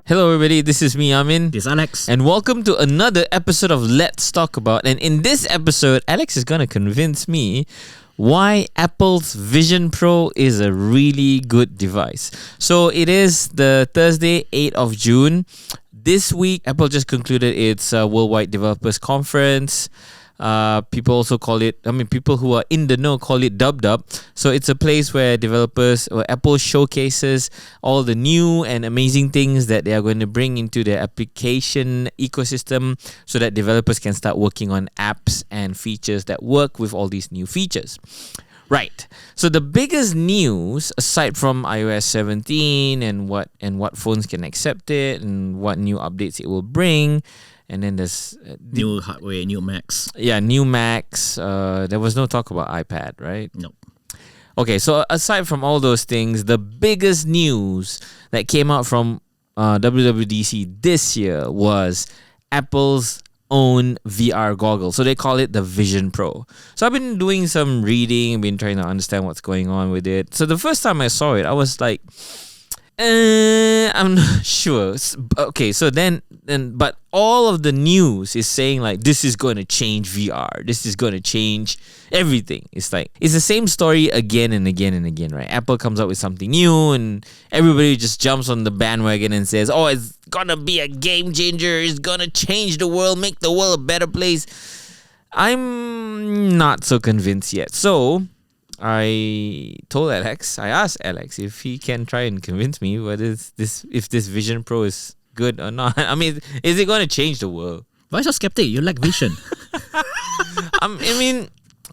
Hello everybody, this is me, Amin. This is Alex. And welcome to another episode of Let's Talk About. And in this episode, Alex is going to convince me why Apple's Vision Pro is a really good device. So it is the Thursday, 8th of June. This week, Apple just concluded its Worldwide Developers Conference. People also call it, people who are in the know call it Dub. So it's a place where developers or Apple showcases all the new and amazing things that they are going to bring into their application ecosystem so that developers can start working on apps and features that work with all these new features. Right. So the biggest news, aside from iOS 17 and what phones can accept it and what new updates it will bring, and then there's new hardware, new Macs. Yeah, new Macs. There was no talk about iPad, right? No. Okay, so aside from all those things, the biggest news that came out from WWDC this year was Apple's own VR goggles. So they call it the Vision Pro. So I've been doing some reading, been trying to understand what's going on with it. So the first time I saw it, I was like, I'm not sure. Okay, so then, but all of the news is saying like this is going to change VR. This is going to change everything. It's like it's the same story again and again and again, right? Apple comes up with something new, and everybody just jumps on the bandwagon and says, "Oh, it's gonna be a game changer. It's gonna change the world, make the world a better place." I'm not so convinced yet. So I asked Alex if he can try and convince me if this Vision Pro is good or not. I mean, is it going to change the world? Why so skeptic? You lack vision.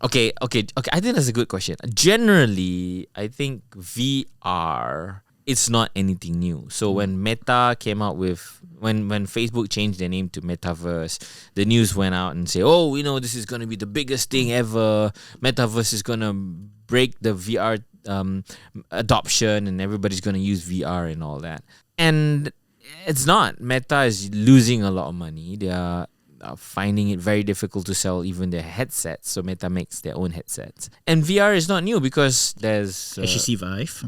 Okay. I think that's a good question. Generally, I think VR, it's not anything new. So when Meta came out with, when Facebook changed their name to Metaverse, the news went out and say, oh, this is going to be the biggest thing ever. Metaverse is going to break the VR adoption and everybody's going to use VR and all that. And it's not. Meta is losing a lot of money. They are finding it very difficult to sell even their headsets. So Meta makes their own headsets. And VR is not new because there's HTC Vive.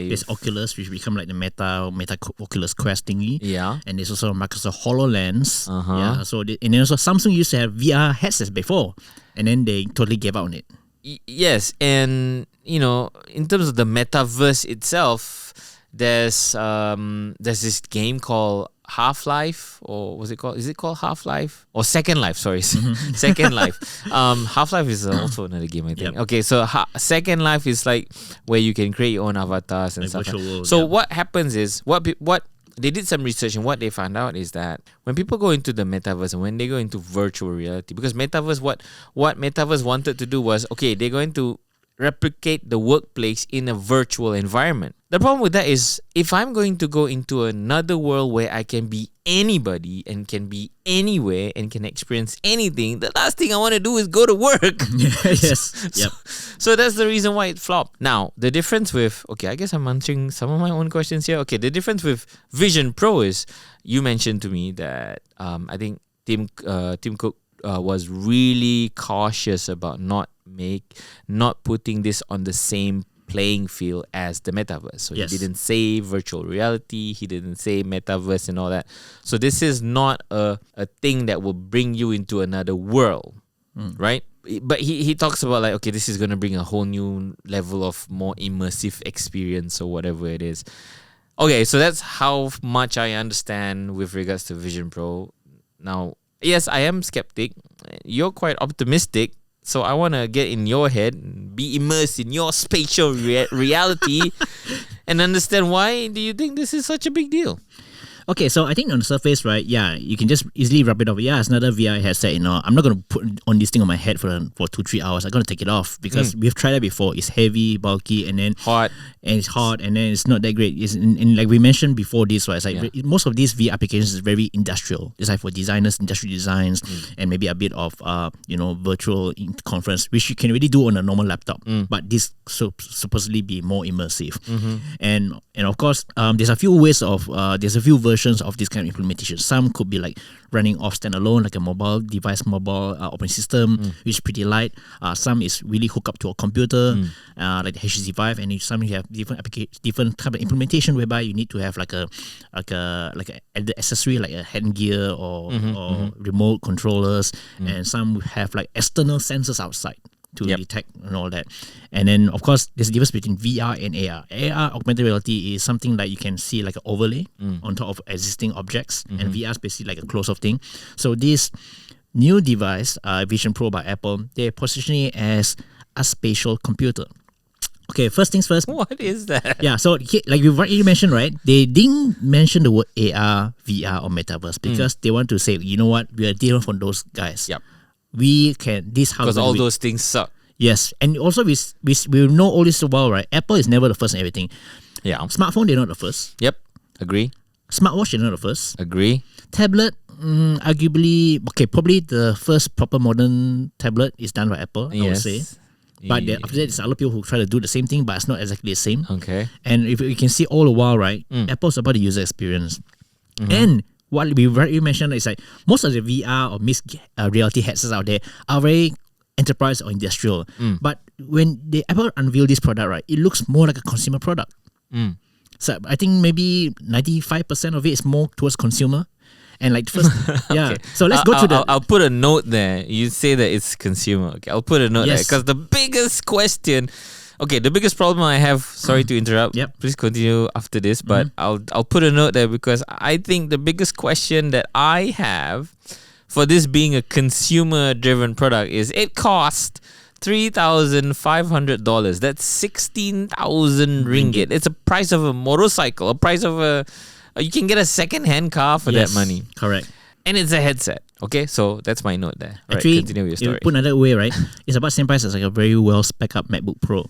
There's Oculus, which become like the Meta Oculus Quest thingy. Yeah. And there's also Microsoft HoloLens. Uh-huh. Yeah. So and then also Samsung used to have VR headsets before, and then they totally gave up on it. Yes, and in terms of the metaverse itself, there's this game called Half-Life, or what's it called? Is it called Half-Life or Second Life? Sorry, Second Life. Half-Life is also another game, I think. Yep. Okay, so Second Life is like where you can create your own avatars and stuff. World, so what happens is what they did some research, and what they found out is that when people go into the metaverse and when they go into virtual reality, because metaverse, what metaverse wanted to do was, okay, they're going to replicate the workplace in a virtual environment. The problem with that is if I'm going to go into another world where I can be anybody and can be anywhere and can experience anything, the last thing I want to do is go to work. Yes. Yep. So that's the reason why it flopped. Now, the difference with, I guess I'm answering some of my own questions here. Okay, the difference with Vision Pro is you mentioned to me that I think Tim Cook was really cautious about not putting this on the same playing field as the metaverse. So yes. He didn't say virtual reality, he didn't say metaverse and all that. So this is not a thing that will bring you into another world, right? But he talks about like, okay, this is going to bring a whole new level of more immersive experience or whatever it is. Okay, so that's how much I understand with regards to Vision Pro. Now, yes, I am skeptic. You're quite optimistic. So I want to get in your head, be immersed in your spatial reality and understand why do you think this is such a big deal? Okay, so I think on the surface, right, yeah, you can just easily rub it off. Yeah, it's another VR headset, I'm not going to put on this thing on my head for 2-3 hours. I'm going to take it off because we've tried that before. It's heavy, bulky, and then hot. And it's hot, and then it's not that great. And like we mentioned before this, right, it's like most of these VR applications is very industrial. It's like for designers, industrial designs, and maybe a bit of, virtual conference, which you can really do on a normal laptop. But this supposedly be more immersive. And of course, there's a few ways of, there's a few versions versions of this kind of implementation. Some could be like running off standalone, like a mobile device, mobile operating system, which is pretty light. Some is really hooked up to a computer, like the HTC Vive, and some you have different type of implementation whereby you need to have like a accessory like a handgear or remote controllers, and some have like external sensors outside to detect and all that. And then of course there's a difference between VR and AR. AR, augmented reality, is something like you can see like an overlay on top of existing objects, and VR is basically like a close-off thing. So this new device, Vision Pro by Apple, they're positioning it as a spatial computer. Okay, first things first. What is that? Yeah, so like you already mentioned, right? They didn't mention the word AR, VR, or metaverse because they want to say, you know what, we are different from those guys. Yep. We can, this how, because all those things suck. Yes, and also we know all this while, right? Apple is never the first in everything. Yeah. Smartphone, they're not the first. Yep. Agree. Smartwatch, they're not the first. Agree. Tablet, arguably, okay, probably the first proper modern tablet is done by Apple, I would say. But after that, there's other people who try to do the same thing, but it's not exactly the same. Okay. And if you can see all the while, right, Apple's about the user experience. And what we already mentioned is like most of the VR or mixed reality headsets out there are very enterprise or industrial. But when Apple unveiled this product, right, it looks more like a consumer product. So I think maybe 95% of it is more towards consumer. And like first, yeah. Okay. So let's go to the. I'll put a note there. You say that it's consumer. Okay, I'll put a note there because the biggest question. Okay, the biggest problem I have. Sorry to interrupt. Yep. Please continue after this, but I'll put a note there because I think the biggest question that I have for this being a consumer-driven product is it cost $3,500. That's 16,000 ringgit. It's a price of a motorcycle. A price of a. You can get a second-hand car for that money. Correct. And it's a headset. Okay, so that's my note there. Actually, right, continue with your story. If you put another way, right, it's about the same price as like a very well spec up MacBook Pro.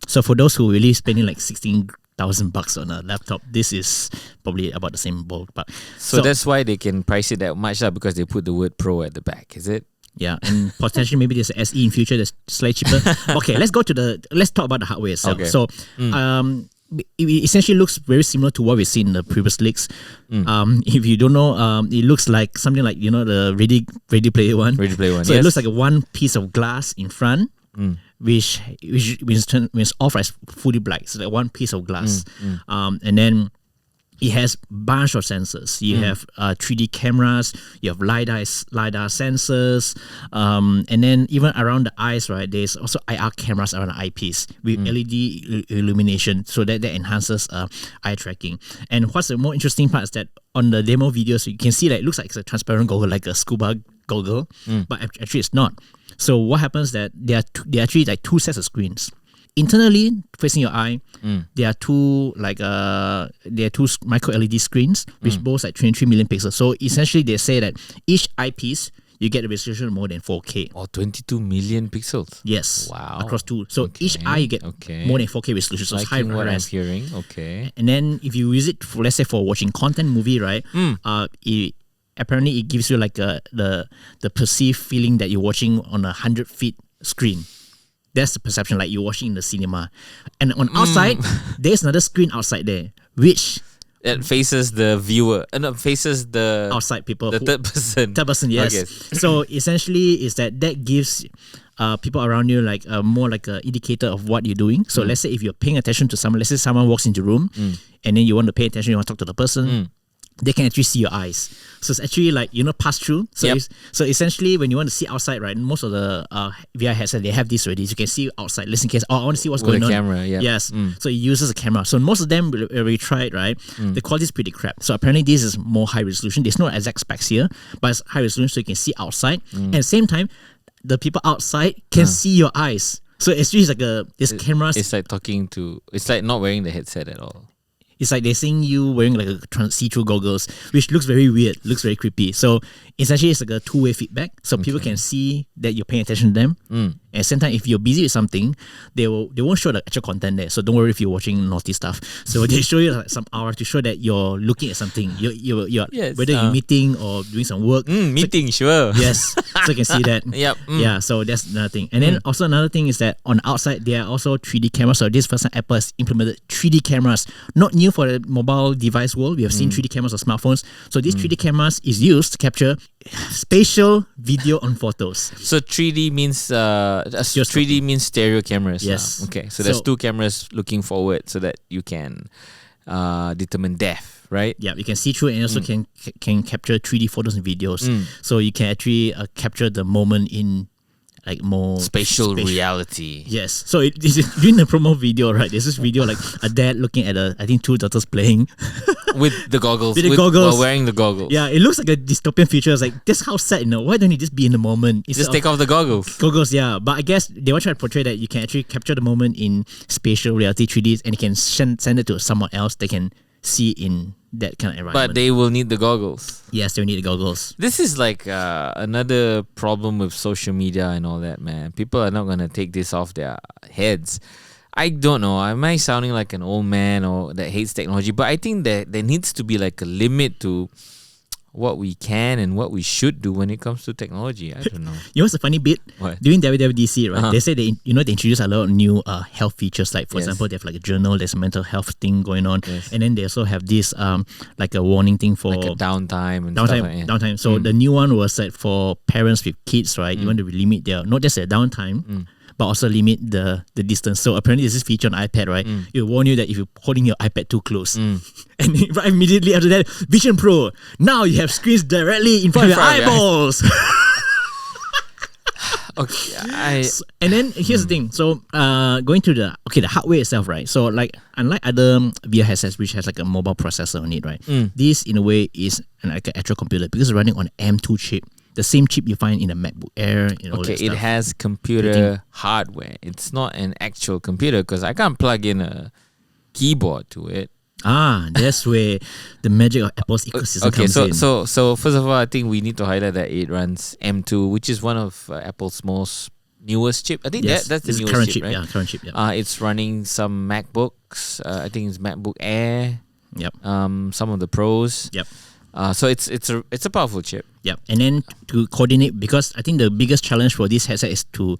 So for those who really spending like 16,000 bucks on a laptop, this is probably about the same ballpark. So that's why they can price it that much, because they put the word Pro at the back, is it? Yeah, and potentially maybe there's an SE in future that's slightly cheaper. Okay, let's talk about the hardware itself. Okay. So, it essentially looks very similar to what we've seen in the previous leaks. If you don't know, it looks like something like, the Ready Player One. Ready Player One. So it looks like one piece of glass in front, which when it's off as fully black. So like one piece of glass, and then it has bunch of sensors. You have 3D cameras, you have LiDAR sensors, and then even around the eyes, right, there's also IR cameras around the eyepiece with LED illumination, so that enhances eye tracking. And what's the more interesting part is that on the demo videos, you can see that it looks like it's a transparent goggle, like a scuba goggle, but actually it's not. So what happens that there are actually like two sets of screens. Internally, facing your eye, there are two micro LED screens, which boast like 23 million pixels. So essentially, they say that each eyepiece you get a resolution of more than 4K. Or 22 million pixels. Yes. Wow. Across two. So each eye you get more than 4K resolution. So it's high what I'm res. hearing. Okay. And then if you use it for, let's say, for watching content movie, right? Apparently it gives you like the perceived feeling that you're watching on a 100 feet screen. That's the perception, like you're watching in the cinema. And on outside, there's another screen outside there, which it faces the viewer, faces the outside people, the third person. Third person, yes. Okay. So essentially, is that gives people around you like more like an indicator of what you're doing. So let's say if you're paying attention to someone, let's say someone walks into the room, and then you want to pay attention, you want to talk to the person. They can actually see your eyes. So it's actually like, pass through. So so essentially, when you want to see outside, right, most of the VR headset, they have this already. So you can see outside, listen in case, I want to see what's going on. With a camera, yeah. Yes. So it uses a camera. So most of them we tried, right, the quality is pretty crap. So apparently this is more high resolution. There's no exact specs here, but it's high resolution so you can see outside. And at the same time, the people outside can see your eyes. So it's just like this camera. It's like it's like not wearing the headset at all. It's like they're seeing you wearing like a see-through goggles, which looks very weird, looks very creepy. So essentially, it's like a two-way feedback. So people can see that you're paying attention to them, At the same time, if you're busy with something, they won't show the actual content there. So don't worry if you're watching naughty stuff. So they show you like some hour to show that you're looking at something. You're Yes, whether you're meeting or doing some work. Meeting, sure. Yes, so you can see that. Yep. Yeah, so that's another thing. And then also another thing is that on the outside, there are also 3D cameras. So this first time Apple has implemented 3D cameras. Not new for the mobile device world. We have seen 3D cameras on smartphones. So these 3D cameras is used to capture spatial video on photos. So 3D means 3D means stereo cameras. Yes. Okay. So there's two cameras looking forward so that you can determine depth, right? Yeah, you can see through and also can capture 3D photos and videos. So you can actually capture the moment in like more Spatial reality. Yes. So during the promo video, right? There's this video like a dad looking at I think two daughters playing With the goggles. With the goggles. While wearing the goggles. Yeah, it looks like a dystopian future. It's like, that's how sad, Why don't you just be in the moment? Just take off the goggles. Goggles, yeah. But I guess they want to try to portray that you can actually capture the moment in spatial reality 3D and you can send it to someone else that can see in that kind of environment. But they will need the goggles. Yes, they will need the goggles. This is like another problem with social media and all that, man. People are not going to take this off their heads. I don't know. Am I sounding like an old man or that hates technology? But I think that there needs to be like a limit to what we can and what we should do when it comes to technology. I don't know. You know what's a funny bit? What? During WWDC, right? They say they introduce a lot of new health features. Like for example, they have like a journal. There's a mental health thing going on, and then they also have this like a warning thing for like a downtime and stuff like that. Downtime. So the new one was like for parents with kids, right? You want to limit their not just their downtime. But also limit the distance. So apparently there's this feature on iPad, right? It will warn you that if you're holding your iPad too close. And right immediately after that, Vision Pro, now you have screens directly in front of your eyeballs. Okay. And then here's the thing. So going to the hardware itself, right? So like unlike other VR headsets which has like a mobile processor on it, right? This in a way is like an actual computer because it's running on M2 chip. The same chip you find in a MacBook Air. Okay, it has computer hardware. It's not an actual computer because I can't plug in a keyboard to it. That's where the magic of Apple's ecosystem comes in. So first of all, I think we need to highlight that it runs M2, which is one of Apple's most newest chip. I think that's the newest current chip, right? Yeah, current chip. Yeah. It's running some MacBooks. I think it's MacBook Air. Yep. Some of the Pros. Yep. So it's a powerful chip. Yep. And then to coordinate, because I think the biggest challenge for this headset is to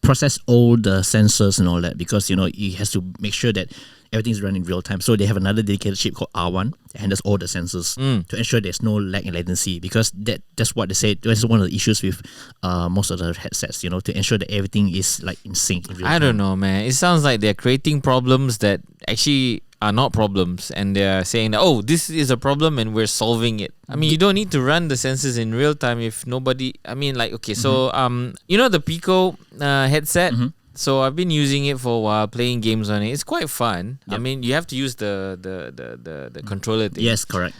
process all the sensors and all that, because it has to make sure that everything's running in real time. So they have another dedicated chip called R1 that handles all the sensors to ensure there's no lag and latency, because that's what they say. That's one of the issues with most of the headsets, to ensure that everything is like in sync in real time. I don't know, man. It sounds like they're creating problems that actually are not problems, and they're saying that, oh, this is a problem and we're solving it. I mean, you don't need to run the sensors in real time if nobody. I mean, like, okay, so the Pico headset. So I've been using it for a while, playing games on it. It's quite fun. Yep. I mean, you have to use the controller thing. Yes, correct.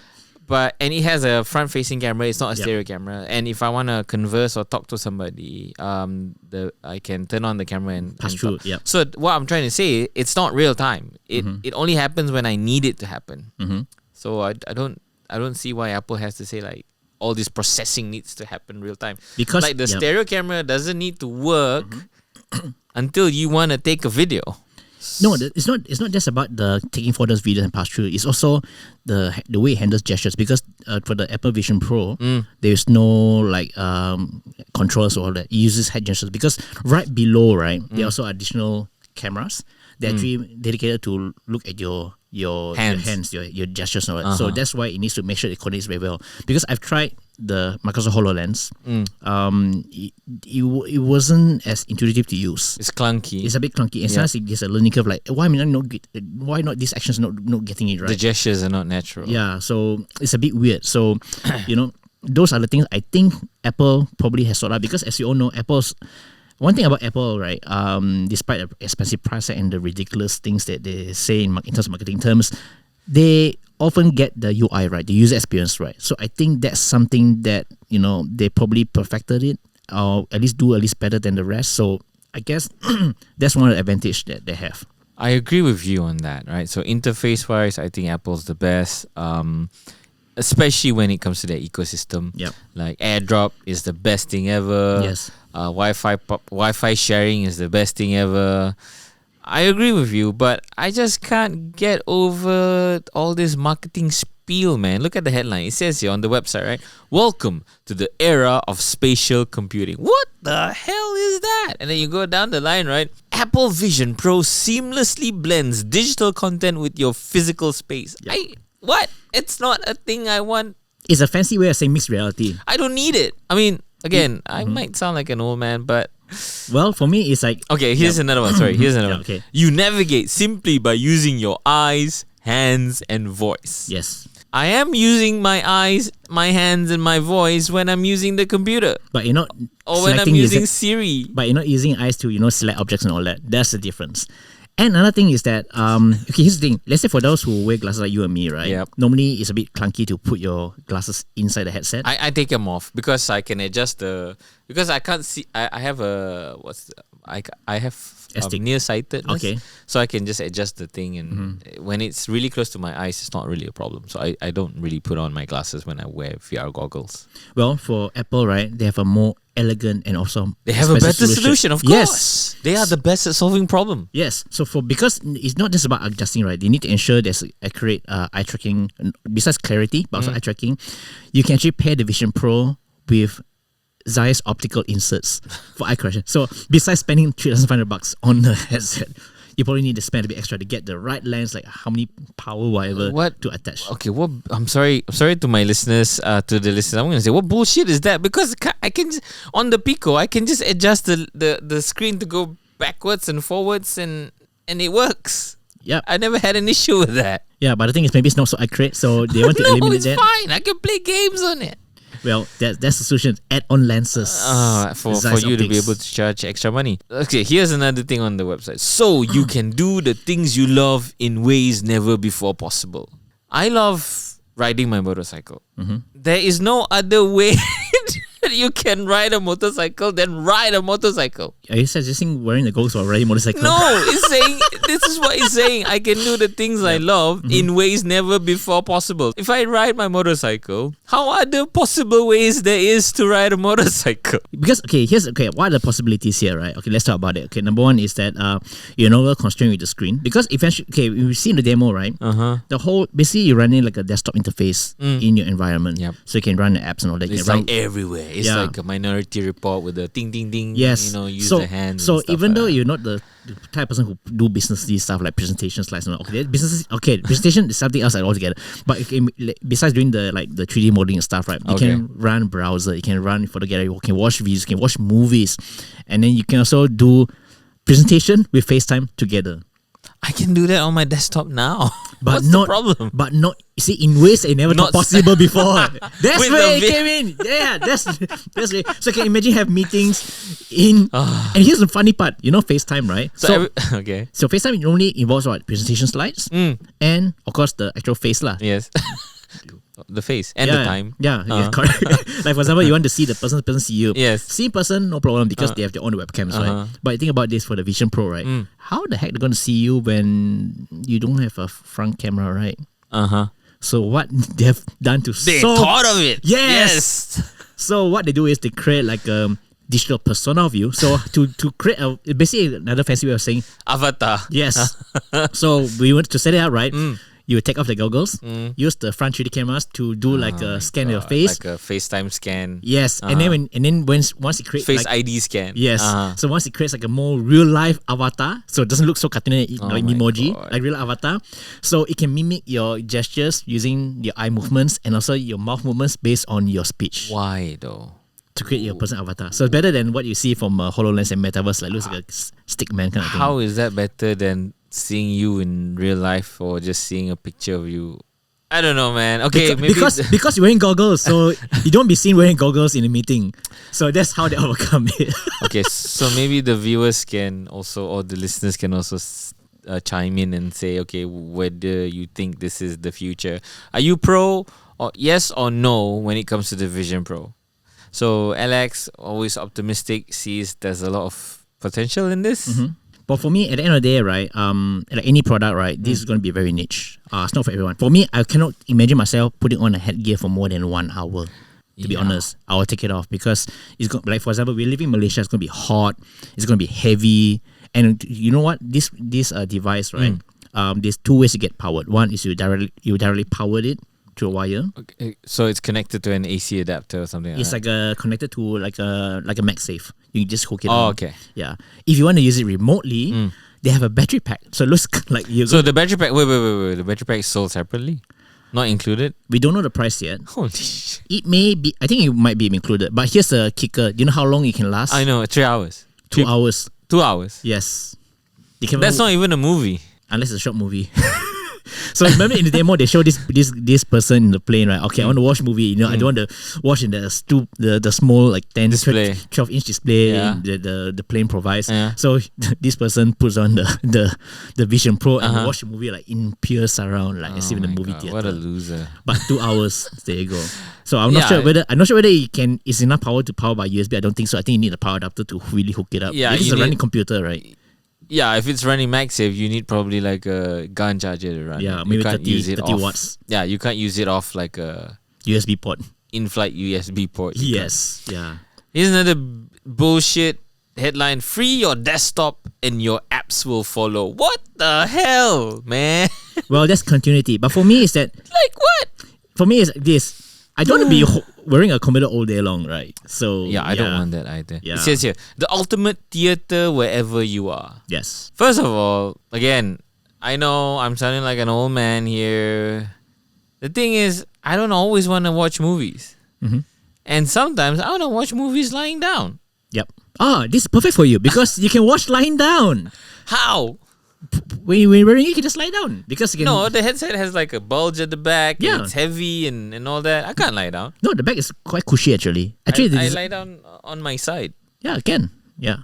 And it has a front-facing camera. It's not a stereo camera. And if I want to converse or talk to somebody, I can turn on the camera and pass through. Yeah. So what I'm trying to say, it's not real time. It only happens when I need it to happen. So I don't see why Apple has to say like all this processing needs to happen real time. Because like the stereo camera doesn't need to work until you want to take a video. No, it's not just about the taking photos, videos, and pass through. It's also the way it handles gestures. Because for the Apple Vision Pro, there's no like controls or all that. It uses head gestures. Because right below, right, there are also additional cameras that actually dedicated to look at your hands, your gestures and all that. So that's why it needs to make sure it coordinates very well. Because I've tried the Microsoft HoloLens, it wasn't as intuitive to use. It's clunky. It's a bit clunky. And sometimes there's a learning curve. Like, why not these actions not getting it right? The gestures are not natural. Yeah, so it's a bit weird. So those are the things I think Apple probably has sorted out. Because as you all know, one thing about Apple, right? Despite the expensive price and the ridiculous things that they say in terms of marketing terms, they often get the UI right, the user experience right. So I think that's something that they probably perfected it, or at least better than the rest. So I guess that's one of the advantage that they have. I agree with you on that, right? So interface wise, I think Apple's the best. especially when it comes to their ecosystem. Yep. Like AirDrop is the best thing ever. Yes. Wi-Fi sharing is the best thing ever. I agree with you, but I just can't get over all this marketing spiel, man. Look at the headline. It says here on the website, right? Welcome to the era of spatial computing. What the hell is that? And then you go down the line, right? Apple Vision Pro seamlessly blends digital content with your physical space. Yep. What? It's not a thing I want. It's a fancy way of saying mixed reality. I don't need it. I mean, again, I might sound like an old man, but... Well, for me, it's like... Okay, here's another one. Sorry, here's another one. Okay. You navigate simply by using your eyes, hands, and voice. Yes. I am using my eyes, my hands, and my voice when I'm using the computer. But you're not Or when I'm using Siri. But you're not using eyes to, select objects and all that. That's the difference. And another thing is that, okay, here's the thing. Let's say for those who wear glasses like you and me, right? Yep. Normally, it's a bit clunky to put your glasses inside the headset. I take them off because I can adjust because I can't see. I have I have nearsightedness. Okay. So I can just adjust the thing, and when it's really close to my eyes, it's not really a problem. So I don't really put on my glasses when I wear VR goggles. Well, for Apple, right, they have a more elegant and also They have a better solution, of course. Yes. They are the best at solving problem. Yes. So because it's not just about adjusting, right? They need to ensure there's accurate eye tracking, besides clarity, but also eye tracking. You can actually pair the Vision Pro with Zeiss optical inserts for eye correction. So besides spending $3,500 on the headset, you probably need to spend a bit extra to get the right lens, like how many power, whatever, to attach. Okay, I'm sorry to my listeners, to the listeners. I'm gonna say, what bullshit is that? Because I can on the Pico, I can just adjust the screen to go backwards and forwards, and it works. Yeah, I never had an issue with that. Yeah, but the thing is, maybe it's not so accurate, so they want to No, eliminate it's that. fine. I can play games on it. Well, that's the solution. Add-on lenses. For Zeiss you to be optics. able to charge extra money. Okay, here's another thing on the website. So you can do the things you love in ways never before possible. I love riding my motorcycle. There is no other way that you can ride a motorcycle than ride a motorcycle. Are you suggesting wearing the goggles while riding a motorcycle? No, it's saying this is what it's saying. I can do the things I love in ways never before possible. If I ride my motorcycle, how are the possible ways there is to ride a motorcycle? Because what are the possibilities here, right? Okay, let's talk about it. Okay, number one is that you're no longer constrained with the screen, because eventually, okay, we've seen the demo, right? The whole basically you're running like a desktop interface in your environment, so you can run the apps and all that. It's like everywhere. It's like a Minority Report with a ding ding ding. Yes, use the hands. So and stuff even though like you're not the type of person who do businessy stuff like presentation slides and all, presentation is something else altogether. But besides doing the 3D modeling and stuff, right? You can run browser, you can run photo gallery, you can watch videos, you can watch movies, and then you can also do presentation with FaceTime together. I can do that on my desktop now. But What's not, the problem? But not, you see, in ways that never thought possible before. That's With where the it came in. Yeah, that's where. So you can imagine have meetings in, and here's the funny part, FaceTime, right? So FaceTime normally involves what? Presentation slides, and of course the actual face lah. Yes. The face and the time. Yeah, correct. Like for example, you want to see the person see you. Yes. See person, no problem, because they have their own webcams, right? But think about this for the Vision Pro, right? How the heck they're going to see you when you don't have a front camera, right? So what they have done to They thought of it. Yes. So what they do is they create like a digital persona of you. So to create basically another fancy way of saying Avatar. yes. So we want to set it up, right? You take off the goggles, use the front 3D cameras to do like a scan of your face, like a FaceTime scan. Yes, and then once it creates Face like, ID scan. Yes, so once it creates like a more real life avatar, so it doesn't look so cartoony like emoji, like real avatar. So it can mimic your gestures using your eye movements and also your mouth movements based on your speech. Why though? To create your personal avatar. So it's better than what you see from HoloLens and Metaverse, like looks like a stick man kind of thing. How is that better than seeing you in real life or just seeing a picture of you? I don't know, man. Okay, because you're wearing goggles, so you don't be seen wearing goggles in a meeting. So that's how they overcome it. Okay, so maybe the viewers can also, or the listeners can also chime in and say, okay, whether you think this is the future. Are you pro or yes or no when it comes to the Vision Pro? So Alex, always optimistic, sees there's a lot of potential in this. But for me, at the end of the day, right, like any product, right, this is going to be very niche. It's not for everyone. For me, I cannot imagine myself putting on a headgear for more than 1 hour. To be honest, I will take it off because it's going, like, for example, we live in Malaysia. It's going to be hot. It's going to be heavy. And you know what? This device, right? There's 2 ways to get powered. One is you directly powered it through a wire. Okay, so it's connected to an AC adapter or something. It's like connected to like a MagSafe. You just hook it on. Oh, okay. Yeah. If you want to use it remotely, they have a battery pack. So it looks like you. So the battery pack. Wait. The battery pack is sold separately, not included. We don't know the price yet. Holy shit. It may be. I think it might be included. But here's the kicker. Do you know how long it can last? I know, 3 hours. 2 hours. 2 hours. Yes. That's not even a movie. Unless it's a short movie. So remember in the demo they show this person in the plane, right? Okay, I want to watch movie. You know, I don't want to watch in the small like 10 display. 12-inch display Yeah. the plane provides. Yeah. So this person puts on the Vision Pro and watch the movie like in pure surround, like as if in the movie theater. What a loser. But 2 hours, there you go. So I'm not sure whether it's enough power to power by USB. I don't think so. I think you need a power adapter to really hook it up. Yeah, it's a running computer, right? Yeah, if it's running MagSafe, you need probably like a gun charger to run. Yeah, it. maybe You can't 30, use it 30 off. watts. Yeah, you can't use it off like a USB port. in-flight USB port. You Yes. Yeah. Isn't that a bullshit headline? Free your desktop and your apps will follow. What the hell, man? Well, that's continuity. But for me, it's that. Like what? For me, it's this. I don't want to be wearing a computer all day long, right? So Yeah, I don't want that either. Yeah. It says here, the ultimate theater wherever you are. Yes. First of all, again, I know I'm sounding like an old man here. The thing is, I don't always want to watch movies. And sometimes I want to watch movies lying down. Yep. This is perfect for you because you can watch lying down. How? When you're wearing it, you can just lie down because you can. No, the headset has like a bulge at the back. Yeah. And it's heavy and all that. I can't lie down. No, the back is quite cushy actually. Actually, I lie down on my side. Yeah, I can. Yeah.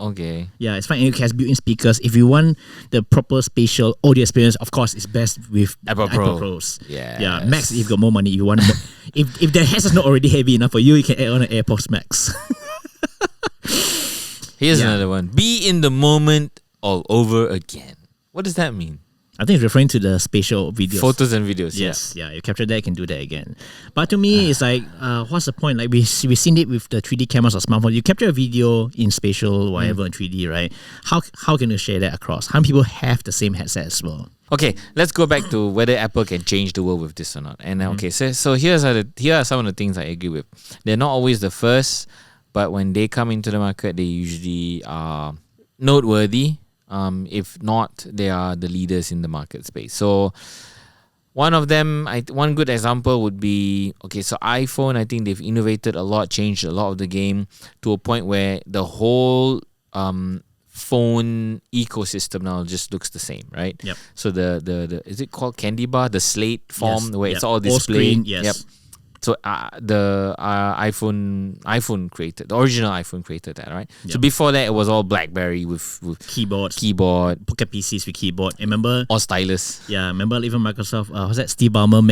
Okay. Yeah, it's fine. It has built-in speakers. If you want the proper spatial audio experience, of course, it's best with Apple Pro. Pros. Yes. Yeah, Max. If you got more money, if you want more, if the headset is not already heavy enough for you, you can add on an AirPods Max. Here's another one. Be in the moment all over again. What does that mean? I think it's referring to the spatial videos. Photos and videos. Yes, yeah. You capture that, you can do that again. But to me, it's like, what's the point? Like we've seen it with the 3D cameras or smartphone. You capture a video in spatial, whatever, in 3D, right? How can you share that across? How many people have the same headset as well? Okay, let's go back to whether Apple can change the world with this or not. And okay, so here are some of the things I agree with. They're not always the first, but when they come into the market, they usually are noteworthy. If not, they are the leaders in the market space. So one of them, one good example would be, okay, so iPhone, I think they've innovated a lot, changed a lot of the game to a point where the whole phone ecosystem now just looks the same, right? Yep. So the is it called Candy Bar, the slate form, where it's all All displayed. screen, yes. Yep. So the iPhone created, the original iPhone created that, right? Yep. So before that, it was all BlackBerry with Keyboard, keyboard Pocket PCs with keyboard. Remember? or stylus. Yeah, remember even Microsoft. Was that Steve Ballmer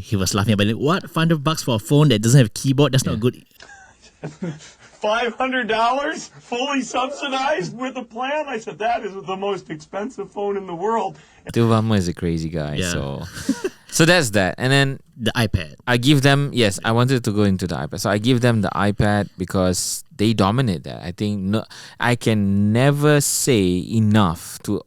he was laughing about it. What, $500 for a phone that doesn't have a keyboard? That's not good. $500 fully subsidized with a plan? I said, that is the most expensive phone in the world. Steve Ballmer is a crazy guy, Yeah. so that's that. And then The iPad. I give them, yes, I wanted to go into the iPad. So I give them the iPad because they dominate that. I think I can never say enough to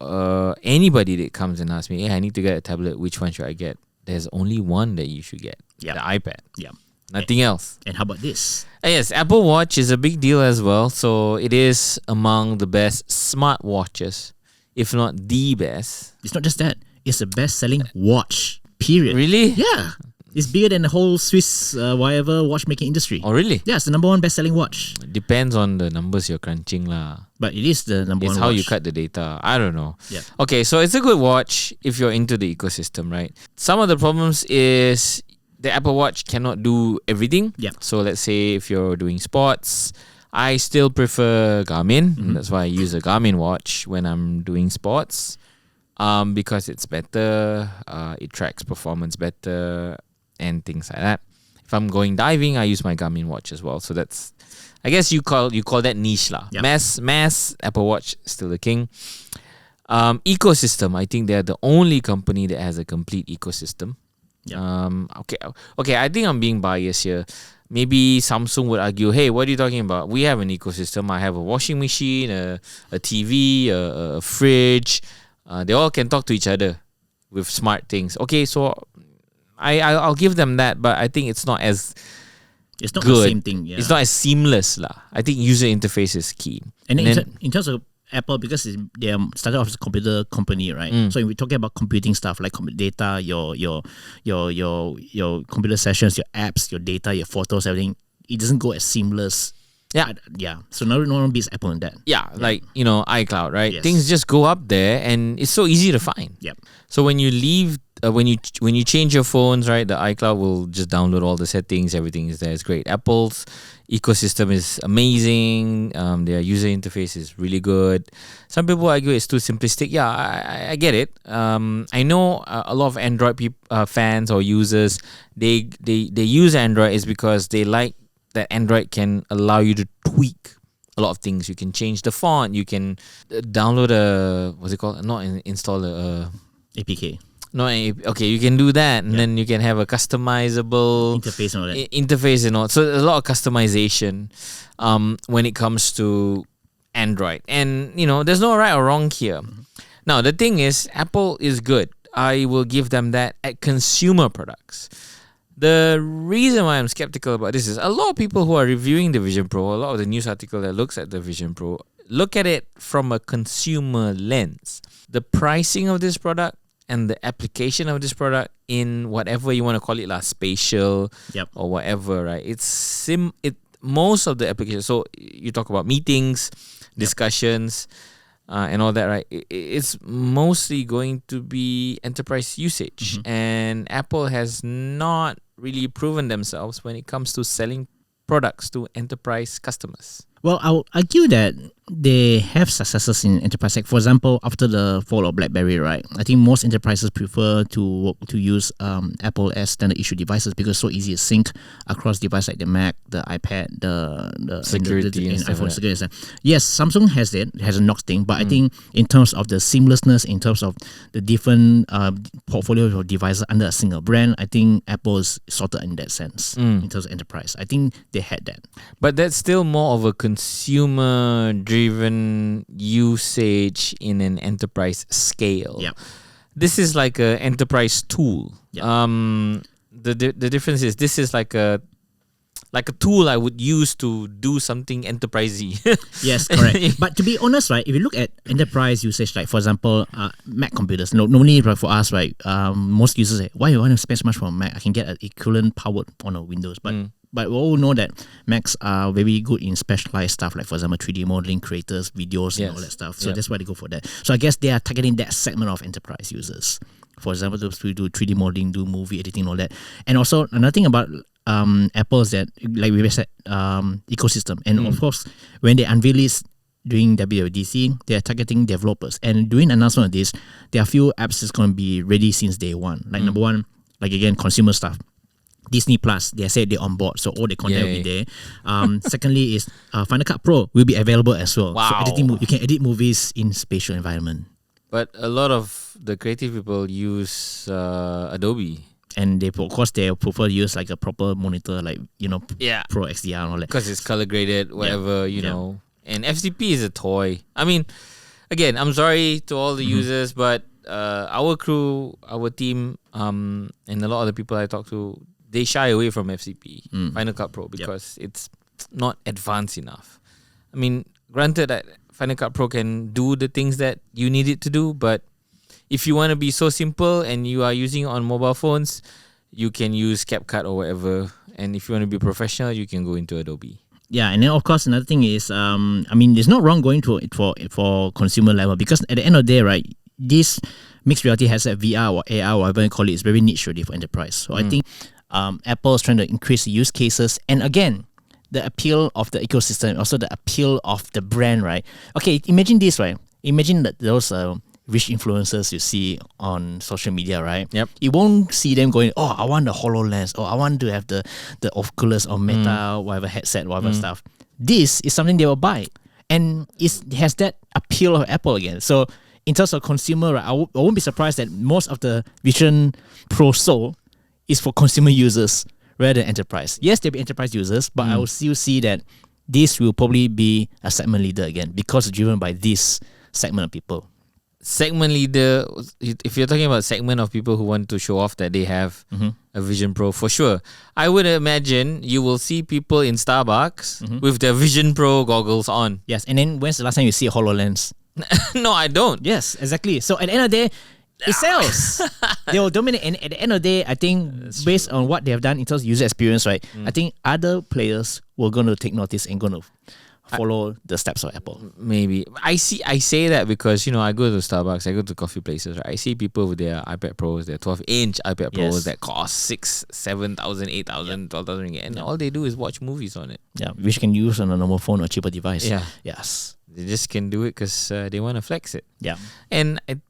anybody that comes and asks me, hey, I need to get a tablet. Which one should I get? There's only one that you should get. Yeah. The iPad. Yeah. Nothing else. And how about this? Yes, Apple Watch is a big deal as well. So it is among the best smartwatches, if not the best. It's not just that. It's the best-selling watch. Period. Really? Yeah. It's bigger than the whole Swiss watchmaking industry. Oh, really? Yeah, it's the number one best-selling watch. Depends on the numbers you're crunching lah. But it is the number It's one how watch. you cut the data. I don't know. Yeah. Okay, so it's a good watch if you're into the ecosystem, right? Some of the problems is the Apple Watch cannot do everything. Yeah. So let's say if you're doing sports, I still prefer Garmin. That's why I use a Garmin watch when I'm doing sports. Because it's better, it tracks performance better and things like that. If if I'm going diving, I use my Garmin watch as well. So that's, I guess you call that niche lah. Yep. Mass Apple Watch still the king. Ecosystem, I think they're the only company that has a complete ecosystem. Yep. Okay. I think I'm being biased here. Maybe Samsung would argue, hey, what are you talking about? We have an ecosystem. I have a washing machine, a TV, a fridge. They all can talk to each other with smart things. Okay, so I'll give them that, but I think it's not as It's not good. the same thing. Yeah. It's not as seamless lah. I think user interface is key. And And then then- in terms of Apple, because they are started off as a computer company, right? So if we're talking about computing stuff like data, your computer sessions, your apps, your data, your photos, everything, it doesn't go as seamless. Yeah. Yeah. So no one beats Apple in that. Yeah, like, iCloud, right? Yes. Things just go up there and it's so easy to find. Yep. So when you leave, when you change your phones, right, the iCloud will just download all the settings. Everything is there. It's great. Apple's ecosystem is amazing. Their user interface is really good. Some people argue it's too simplistic. Yeah, I get it. I know a lot of Android fans or users, they use Android is because they like that Android can allow you to tweak a lot of things. You can change the font. You can download install a APK okay, you can do that, and then you can have a customizable interface and all that. interface and all. So there's a lot of customization when it comes to Android, and there's no right or wrong here. Now the thing is, Apple is good. I will give them that at consumer products. The reason why I'm skeptical about this is a lot of people who are reviewing the Vision Pro, a lot of the news article that looks at the Vision Pro, look at it from a consumer lens. The pricing of this product and the application of this product in whatever you want to call it, spatial Yep. or whatever, right? Most of the applications. So you talk about meetings, discussions, and all that, right? It's mostly going to be enterprise usage, and Apple has not really proven themselves when it comes to selling products to enterprise customers. Well, I'll argue that they have successes in enterprise. Like, for example, after the fall of BlackBerry, right? I think most enterprises prefer to use Apple as standard issue devices because it's so easy to sync across devices like the Mac, the iPad, the Security and and stuff iPhone like that. security. Yes, Samsung has it. It has a Knox thing, but I think in terms of the seamlessness, in terms of the different portfolios of devices under a single brand, I think Apple is sorted in that sense in terms of enterprise. I think they had that. But that's still more of a consumer-driven usage in an enterprise scale. Yeah. This is like an enterprise tool. Yeah. The difference is this is like a tool I would use to do something enterprisey. Yes, correct. But to be honest, right, if you look at enterprise usage, like for example, Mac computers, normally for us, right, most users say, why do I want to spend so much for a Mac? I can get an equivalent powered on a Windows. But we all know that Macs are very good in specialized stuff, like for example, 3D modeling, creators, videos, and all that stuff. So that's why they go for that. So I guess they are targeting that segment of enterprise users. For example, those who do 3D modeling, do movie editing, all that. And also another thing about Apple is that, like we said, ecosystem. And of course, when they unveil this during WWDC, they are targeting developers. And during the announcement of this, there are a few apps that's going to be ready since day one. Like number one, like again, consumer stuff. Disney Plus, they said they're on board, so all the content will be there. Secondly is Final Cut Pro will be available as well. Wow. So you can edit movies in spatial environment. But a lot of the creative people use Adobe. And they prefer to use like a proper monitor, like Pro XDR and all that. Because it's color graded, whatever, you know. And FCP is a toy. I mean, again, I'm sorry to all the users, but our crew, our team, and a lot of the people I talk to, they shy away from FCP, Final Cut Pro, because it's not advanced enough. I mean, granted that Final Cut Pro can do the things that you need it to do, but if you want to be so simple and you are using it on mobile phones, you can use CapCut or whatever. And if you want to be professional, you can go into Adobe. Yeah, and then of course another thing is, I mean, there's not wrong going to it for consumer level, because at the end of the day, right, this mixed reality has a VR or AR, whatever you call it, is very niche already for enterprise. So I think Apple is trying to increase the use cases, and again, the appeal of the ecosystem, also the appeal of the brand, right? Okay, imagine this, right? Imagine that those rich influencers you see on social media, right? Yep. You won't see them going, oh, I want the HoloLens, or I want to have the Oculus or Meta, whatever headset, whatever stuff. This is something they will buy. And it has that appeal of Apple again. So in terms of consumer, right, I won't be surprised that most of the Vision Pro sold is for consumer users rather than enterprise. Yes, there'll be enterprise users, but I will still see that this will probably be a segment leader again because it's driven by this segment of people. Segment leader, if you're talking about segment of people who want to show off that they have a Vision Pro, for sure. I would imagine you will see people in Starbucks with their Vision Pro goggles on. Yes, and then when's the last time you see a HoloLens? No, I don't. Yes, exactly. So at the end of the day, it sells. They will dominate. And at the end of the day, I think based on what they have done in terms of user experience, right, I think other players were going to take notice and going to follow the steps of Apple. Maybe. I say that because, I go to Starbucks, I go to coffee places, right? I see people with their iPad Pros, their 12-inch iPad Pros that cost 6,000, 7,000, 8,000, 12,000 ringgit. And all they do is watch movies on it. Yeah, which can use on a normal phone or cheaper device. Yeah. Yes. They just can do it because they want to flex it. Yeah. And, in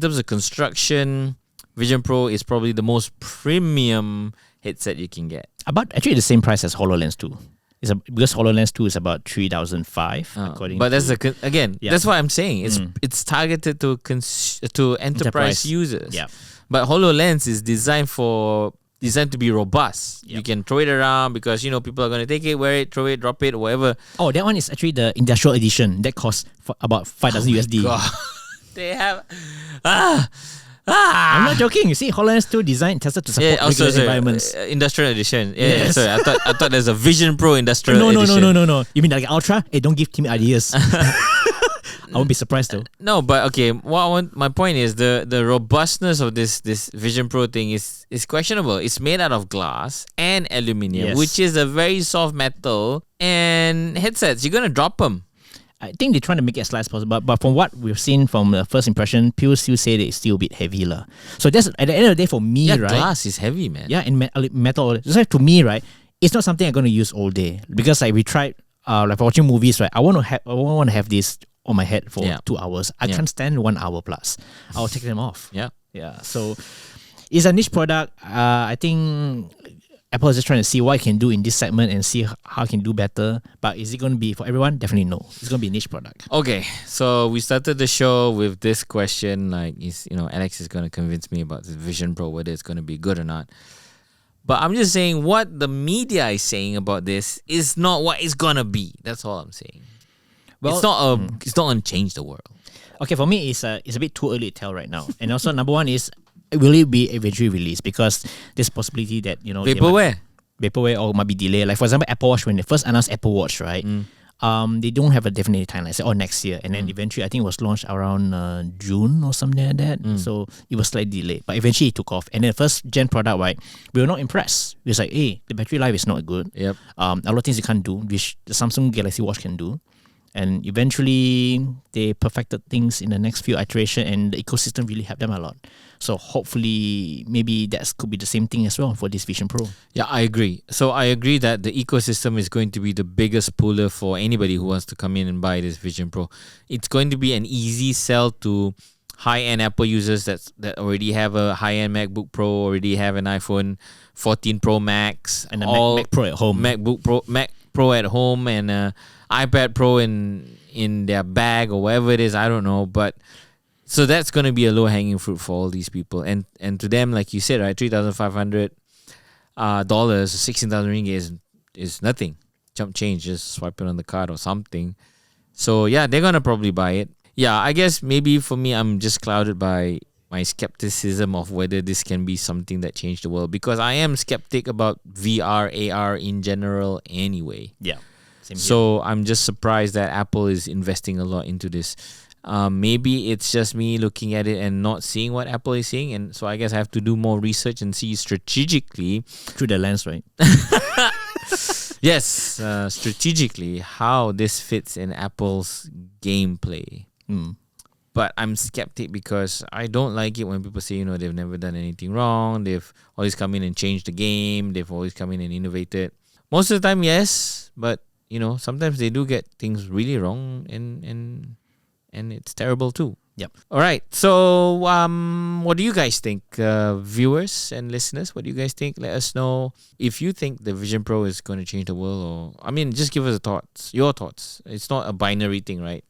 terms of construction, Vision Pro is probably the most premium headset you can get. About actually the same price as HoloLens 2. Because HoloLens 2 is about 3,500 according but to... that's what I'm saying. It's targeted to enterprise users. Yeah. But HoloLens is designed to be robust. Yep. You can throw it around because people are going to take it, wear it, throw it, drop it, whatever. Oh, that one is actually the industrial edition. That costs about 5,000 USD. God. They have I'm not joking. You see, HoloLens 2 designed tested to support regular environments. Industrial edition. Yeah, Yes. sorry. I thought there's a Vision Pro industrial No, edition. no. You mean like Ultra? Hey, don't give Timmy ideas. I won't be surprised though. No, but okay. My point is the robustness of this Vision Pro thing is questionable. It's made out of glass and aluminium, Yes. which is a very soft metal. And headsets, you're gonna drop them. I think they're trying to make it as light as possible, but from what we've seen from the first impression, people still say that it's still a bit heavy. So that's at the end of the day for me, right? Glass is heavy, man. Yeah, and metal. So to me, right, it's not something I'm going to use all day because we tried, like for watching movies, right? I want to have this on my head for 2 hours. I can't stand 1 hour plus. I'll take them off. Yeah. So it's a niche product. I think Apple is just trying to see what it can do in this segment and see how it can do better. But is it going to be for everyone? Definitely no. It's going to be a niche product. Okay, so we started the show with this question, like, Alex is going to convince me about this Vision Pro, whether it's going to be good or not. But I'm just saying what the media is saying about this is not what it's going to be. That's all I'm saying. Well, it's not going to change the world. Okay, for me, it's a bit too early to tell right now. And also, number one is, will it be eventually released? Because there's possibility that, vaporware or might be delayed. Like for example, Apple Watch, when they first announced Apple Watch, right? They don't have a definite timeline. Say, next year. And then eventually, I think it was launched around June or something like that. So it was slightly delayed. But eventually it took off. And then the first gen product, right? We were not impressed. We was like, hey, the battery life is not good. Yep. A lot of things you can't do, which the Samsung Galaxy Watch can do. And eventually, they perfected things in the next few iterations, and the ecosystem really helped them a lot. So hopefully, maybe that could be the same thing as well for this Vision Pro. Yeah, I agree. So I agree that the ecosystem is going to be the biggest puller for anybody who wants to come in and buy this Vision Pro. It's going to be an easy sell to high-end Apple users that already have a high-end MacBook Pro, already have an iPhone 14 Pro Max, and a Mac Pro at home. Mac Pro at home, and iPad Pro in their bag or whatever it is, I don't know. But so that's going to be a low hanging fruit for all these people, and to them, like you said, right, $3,500 16,000 ringgit is nothing. Jump change, just swipe it on the card or something. So yeah, they're gonna probably buy it. Yeah, I guess maybe for me, I'm just clouded by my skepticism of whether this can be something that changed the world, because I am skeptic about VR, AR in general anyway. Yeah. So I'm just surprised that Apple is investing a lot into this. Maybe it's just me looking at it and not seeing what Apple is seeing, and so I guess I have to do more research and see strategically through the lens, right? Yes, strategically how this fits in Apple's gameplay. But I'm skeptic because I don't like it when people say, they've never done anything wrong. They've always come in and changed the game. They've always come in and innovated. Most of the time, yes, but sometimes they do get things really wrong, and and it's terrible too. Yep. All right. So, what do you guys think, viewers and listeners? What do you guys think? Let us know if you think the Vision Pro is going to change the world, or just give us your thoughts. It's not a binary thing, right?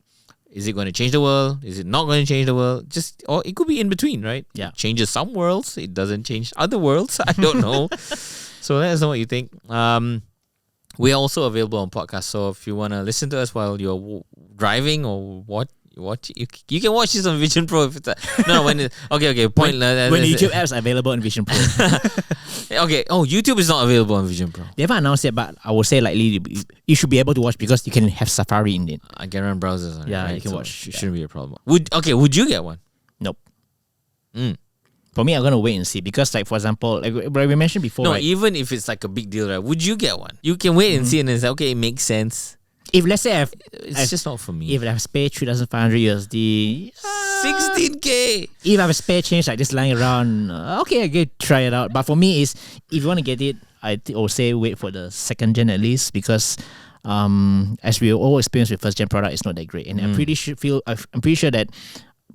Is it going to change the world? Is it not going to change the world? Or it could be in between, right? Yeah. It changes some worlds. It doesn't change other worlds. I don't know. So let us know what you think. We are also available on podcast. So if you want to listen to us while you're driving or you can watch this on Vision Pro. If it's okay. Point. When the YouTube apps are available on Vision Pro. Okay. Oh, YouTube is not available on Vision Pro. They haven't announced it, but I would say likely you should be able to watch because you can have Safari in it. I can run browsers on it. Yeah, right? you can So watch. It shouldn't be a problem. Would you get one? Nope. Mm. For me, I'm gonna wait and see because, like, for example, like we mentioned before, No, right? even if it's like a big deal, right? Would you get one? You can wait and see, and then say, okay, it makes sense. If let's say It's just not for me. if I have spare 3,500 USD, 16K. if I have a spare change like this lying around, okay, I can try it out. But for me, is if you want to get it, I would say wait for the second gen at least because, as we all experience with first gen product, it's not that great. And I'm pretty sure that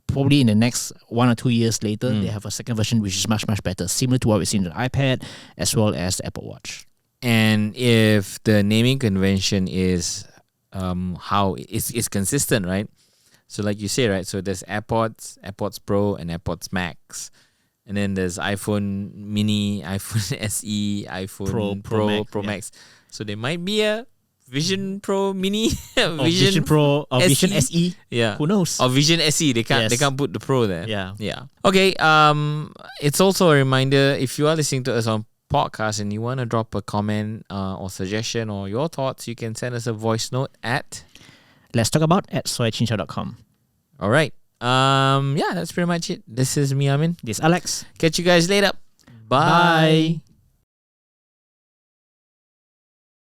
probably in the next 1 or 2 years later, they have a second version which is much better, similar to what we've seen on the iPad as well as the Apple Watch. And if the naming convention is how it's consistent, right? So like you say, right? So there's AirPods Pro, and AirPods Max, and then there's iPhone Mini, iPhone SE, iPhone Pro Max. So there might be a Vision Pro Mini, Vision Pro or Vision SE. Yeah, who knows? Or Vision SE. They can't Yes. put the Pro there. Yeah. Okay. It's also a reminder, if you are listening to us on podcast and you want to drop a comment or suggestion or your thoughts, you can send us a voice note at Let's talk about at soychincha.com. all right. That's pretty much it. This is me, Amin. This is Alex. Catch you guys later. Bye.